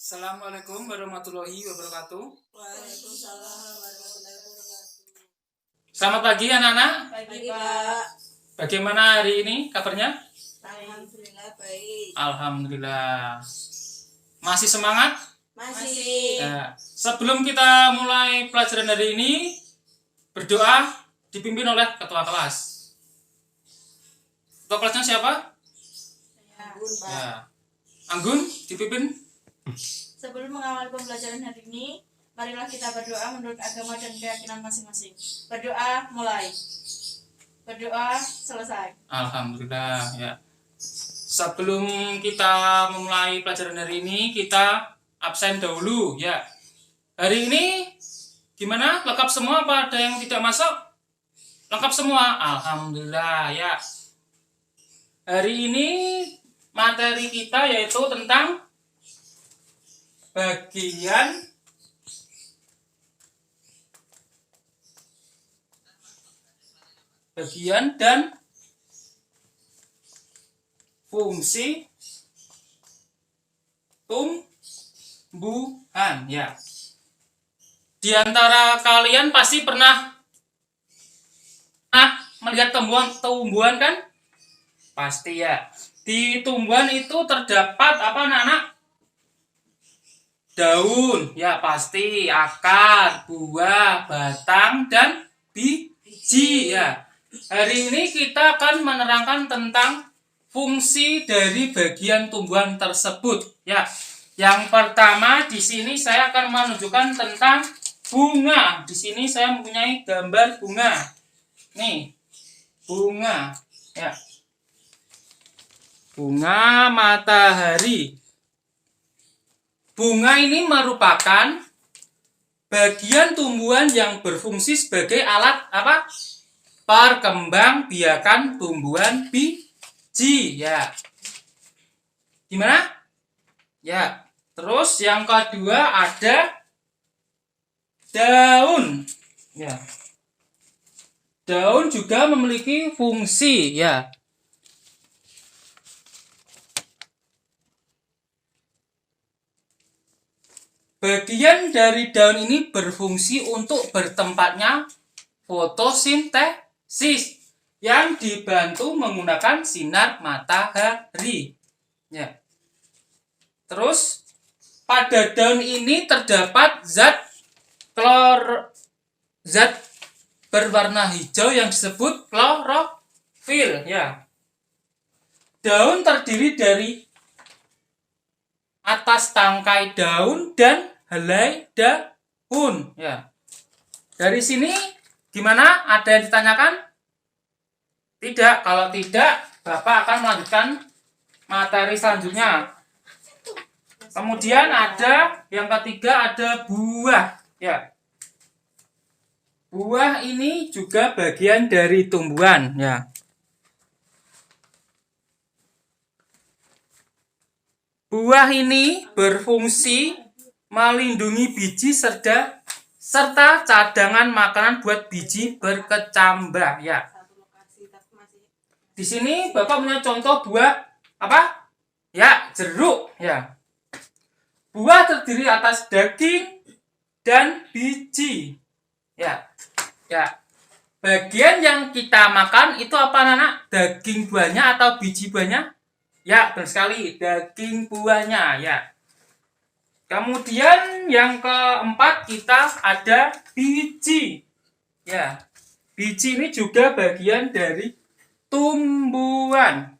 Assalamualaikum warahmatullahi wabarakatuh. Waalaikumsalam warahmatullahi wabarakatuh. Selamat pagi anak-anak. Pagi Pak. Bagaimana hari ini kabarnya? Alhamdulillah baik. Alhamdulillah. Masih semangat? Masih. Sebelum kita mulai pelajaran hari ini, berdoa dipimpin oleh ketua kelas. Ketua kelasnya siapa? Anggun Pak. Ya. Anggun dipimpin. Sebelum mengawali pembelajaran hari ini, marilah kita berdoa menurut agama dan keyakinan masing-masing. Berdoa mulai. Berdoa selesai. Alhamdulillah ya. Sebelum kita memulai pelajaran hari ini, kita absen dahulu ya. Hari ini gimana? Lengkap semua apa ada yang tidak masuk? Lengkap semua. Alhamdulillah ya. Hari ini materi kita yaitu tentang bagian dan fungsi tumbuhan ya. Di antara kalian pasti pernah melihat tumbuhan kan? Pasti ya. Di tumbuhan itu terdapat apa anak-anak? Daun, ya pasti, akar, buah, batang, dan biji ya. Hari ini kita akan menerangkan tentang fungsi dari bagian tumbuhan tersebut ya. Yang pertama di sini saya akan menunjukkan tentang bunga. Di sini saya mempunyai gambar bunga. Nih, bunga ya. Bunga matahari. Bunga ini merupakan bagian tumbuhan yang berfungsi sebagai alat apa? Perkembangbiakan tumbuhan biji ya. Gimana? Ya. Terus yang kedua ada daun. Ya. Daun juga memiliki fungsi ya. Bagian dari daun ini berfungsi untuk bertempatnya fotosintesis yang dibantu menggunakan sinar matahari. Ya. Terus pada daun ini terdapat zat berwarna hijau yang disebut klorofil. Ya. Daun terdiri dari atas tangkai daun dan helai daun ya. Dari sini gimana? Ada yang ditanyakan? Tidak. Kalau tidak, Bapak akan melanjutkan materi selanjutnya. Kemudian ada yang ketiga ada buah ya. Buah ini juga bagian dari tumbuhan ya. Buah ini berfungsi melindungi biji serta cadangan makanan buat biji berkecambah ya. Di sini Bapak punya contoh buah apa? Ya, jeruk ya. Buah terdiri atas daging dan biji. Ya. Ya. Bagian yang kita makan itu apa anak? Daging buahnya atau biji buahnya? Ya, benar sekali, daging buahnya ya. Kemudian yang keempat kita ada biji. Ya. Biji ini juga bagian dari tumbuhan.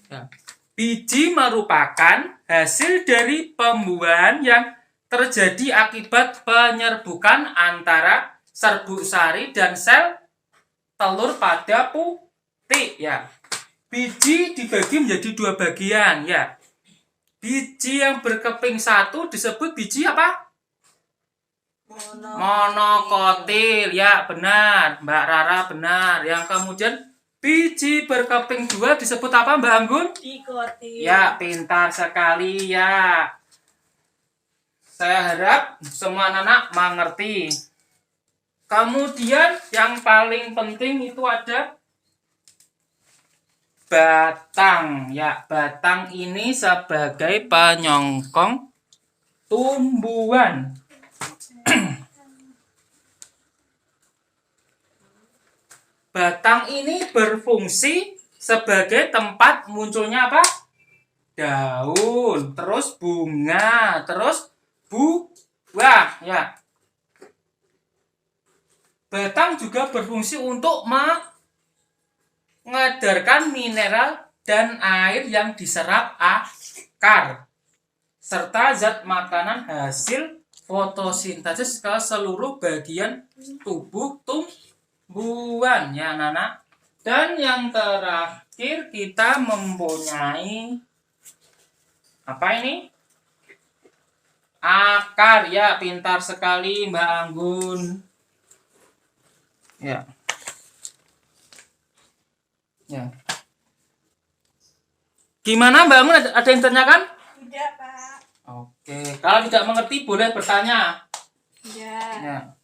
Ya. Biji merupakan hasil dari pembuahan yang terjadi akibat penyerbukan antara serbuk sari dan sel telur pada putih ya. Biji dibagi menjadi dua bagian ya. Biji yang berkeping satu disebut biji apa? Monokotil ya, benar Mbak Rara, benar. Yang kemudian biji berkeping dua disebut apa Mbak Anggun? Dikotil. Ya, pintar sekali ya. Saya harap semua anak mengerti. Kemudian yang paling penting itu ada batang. Ya, batang ini sebagai penyongkong tumbuhan. Batang ini berfungsi sebagai tempat munculnya apa? Daun, terus bunga, terus buah, ya. Batang juga berfungsi untuk mengedarkan mineral dan air yang diserap akar serta zat makanan hasil fotosintesis ke seluruh bagian tubuh tumbuhan, ya anak-anak. Dan yang terakhir kita mempunyai apa ini? Akar, ya, pintar sekali Mbak Anggun. Ya. Ya. Gimana Mbak Anggun, ada yang tanyakan? Tidak, Pak. Oke, kalau tidak mengerti boleh bertanya. Ya. Ya.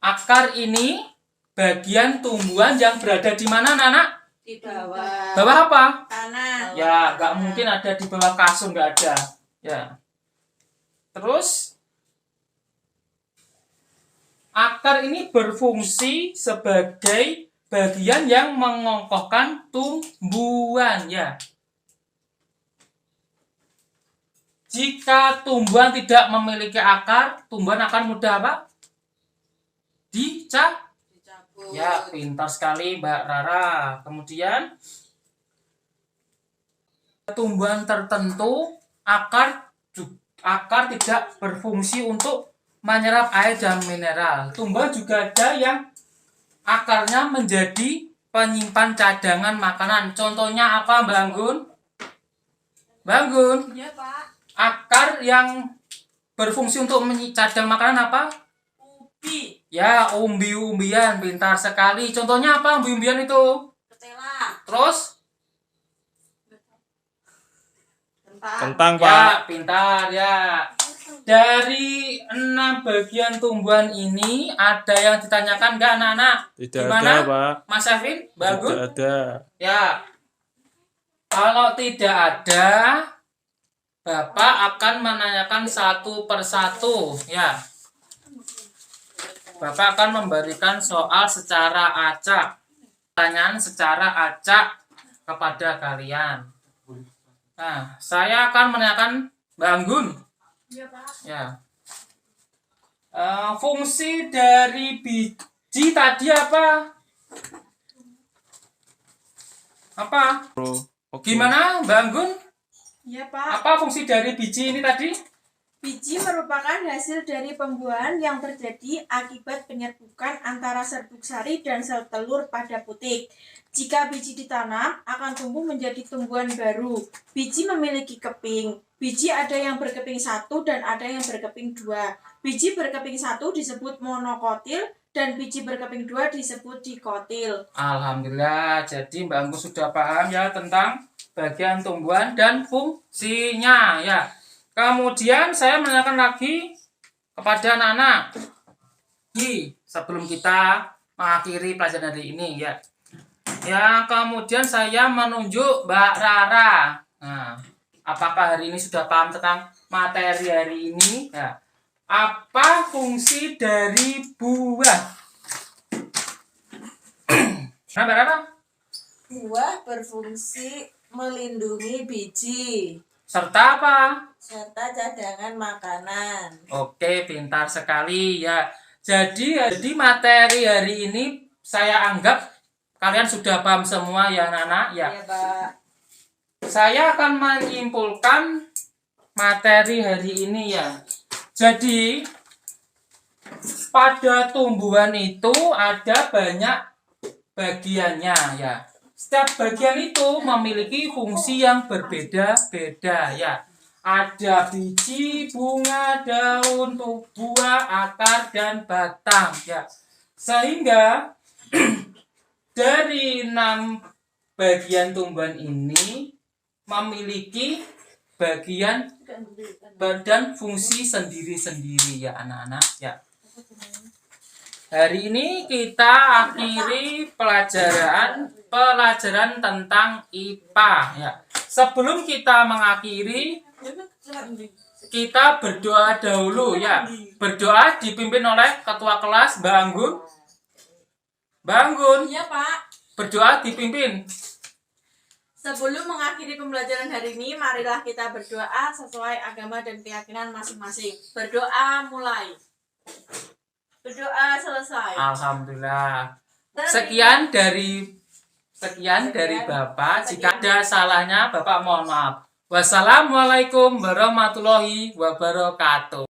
Akar ini bagian tumbuhan yang berada di mana, anak? Di bawah. Bawah apa? Tanah. Ya, nggak mungkin ada di bawah kasur, nggak ada. Ya. Terus akar ini berfungsi sebagai bagian yang mengokohkan tumbuhan, ya. Jika tumbuhan tidak memiliki akar, tumbuhan akan mudah apa? Dicabut. Ya, pintar sekali Mbak Rara. Kemudian tumbuhan tertentu akar tidak berfungsi untuk menyerap air dan mineral. Tumbuhan juga ada yang akarnya menjadi penyimpan cadangan makanan. Contohnya apa, Mbak Anggun? Mbak Anggun, Ya, Pak. akar yang berfungsi untuk cadang makanan apa? Ubi. Ya, umbi-umbian. Pintar sekali. Contohnya apa umbi-umbian itu? Ketela. Terus? Kentang. Ya, pintar ya. Dari 6 bagian tumbuhan ini ada yang ditanyakan nggak anak-anak? Tidak Gimana? ada, Pak. Mas Evin, bagus. Tidak ada. Ya. Kalau tidak ada, Bapak akan menanyakan satu persatu, ya. Bapak akan memberikan soal secara acak. Pertanyaan secara acak kepada kalian. Nah, saya akan menanyakan Mbak Anggun. Ya, Pak. Ya. Fungsi dari biji tadi apa? Apa? Oke. Gimana, Mbak Anggun? Ya, Pak. Apa fungsi dari biji ini tadi? Biji merupakan hasil dari pembuahan yang terjadi akibat penyerbukan antara serbuk sari dan sel telur pada putik. Jika biji ditanam, akan tumbuh menjadi tumbuhan baru. Biji memiliki keping. Biji ada yang berkeping 1 dan ada yang berkeping 2. Biji berkeping 1 disebut monokotil dan biji berkeping 2 disebut dikotil. Alhamdulillah, jadi Mbak Anggun sudah paham ya tentang bagian tumbuhan dan fungsinya, ya. Kemudian saya menanyakan lagi kepada anak-anak sebelum kita mengakhiri pelajaran hari ini, ya. Ya, kemudian saya menunjuk Mbak Rara. Nah, apakah hari ini sudah paham tentang materi hari ini? Ya. Apa fungsi dari buah? Nah, Mbak Rara? Buah berfungsi melindungi biji Serta apa? serta cadangan makanan. Oke, pintar sekali ya. Jadi materi hari ini saya anggap kalian sudah paham semua ya anak-anak ya. Iya, Pak. Saya akan menyimpulkan materi hari ini ya. Jadi pada tumbuhan itu ada banyak bagiannya ya. Setiap bagian itu memiliki fungsi yang berbeda-beda ya. Ada biji, bunga, daun, buah, akar, dan batang ya. Sehingga dari 6 bagian tumbuhan ini memiliki bagian dan fungsi sendiri-sendiri ya anak-anak ya. Hari ini kita akhiri pelajaran tentang IPA ya. Sebelum kita mengakhiri, kita berdoa dahulu ya. Berdoa dipimpin oleh ketua kelas Mbak Anggun. Mbak Anggun, Iya, Pak. berdoa dipimpin. Sebelum mengakhiri pembelajaran hari ini, marilah kita berdoa sesuai agama dan keyakinan masing-masing. Berdoa mulai. Berdoa selesai. Alhamdulillah. Sekian dari Bapak. Jika ada salahnya, Bapak mohon maaf. Wassalamualaikum warahmatullahi wabarakatuh.